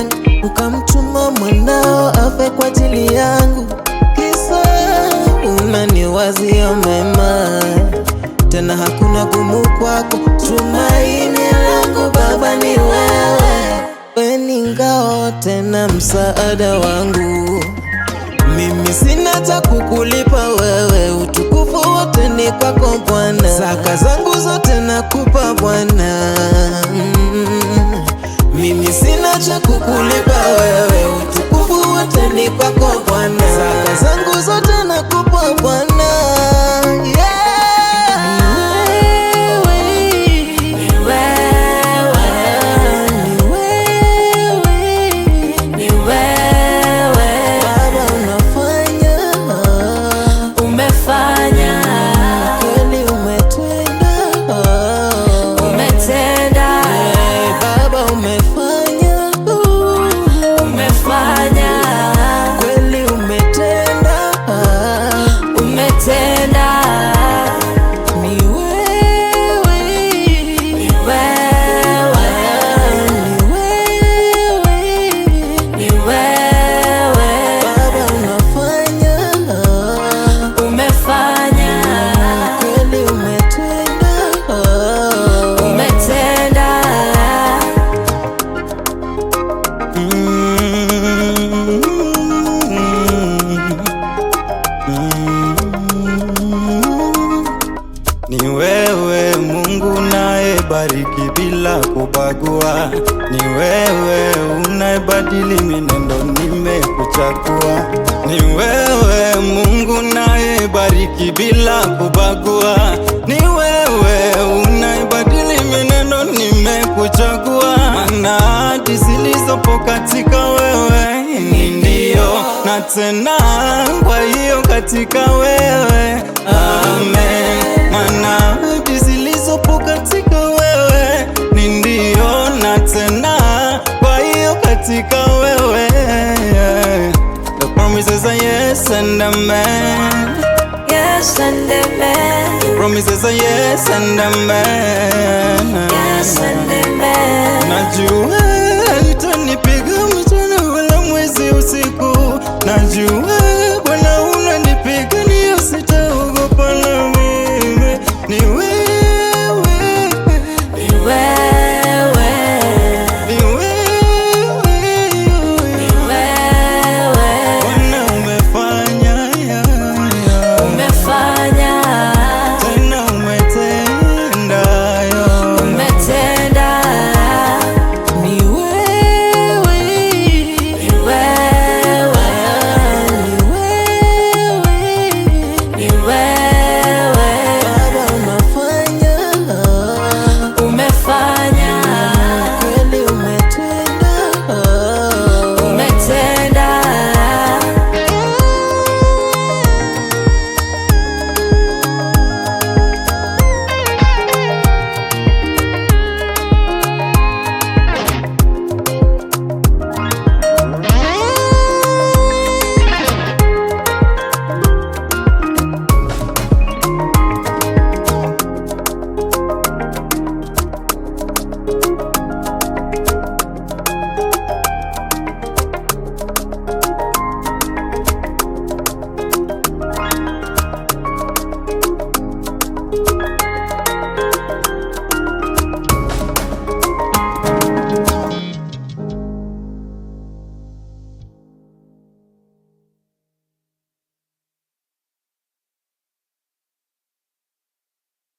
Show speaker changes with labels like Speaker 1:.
Speaker 1: duniani, ukamtuma mwanao afe kwa ajili yangu. Kisa unaniwazia mema, tena hakuna gumu kwako. Tumaini langu Baba ni wewe, wewe ni ngao tena msaada wangu. Mimi sina cha kukulipa wewe, utukufu wote ni kwako Bwana. Zaka zangu zote nakupa Bwana. Mimi sina cha kukulipa wewe, utukufu wote ni kwako Bwana. Zaka zangu zote nakupa Bwana.
Speaker 2: Ni wewe Mungu nayebariki bila kubagua. Ni wewe unayebadili mienendo, nimekuchagua. Ni wewe Mungu nayebariki bila kubagua. Ni wewe unayebadili mienendo, nimekuchagua. Maana ahadi zilizopo katika wewe ni ndio, na tena kwa hiyo katika wewe, amen. Maana ahadi zilizopo katika wewe ni ndio, na tena kwa hiyo katika wewe. The promises are yes and amen.
Speaker 3: Yes and amen.
Speaker 2: The promises are yes and amen.
Speaker 3: Yes and amen.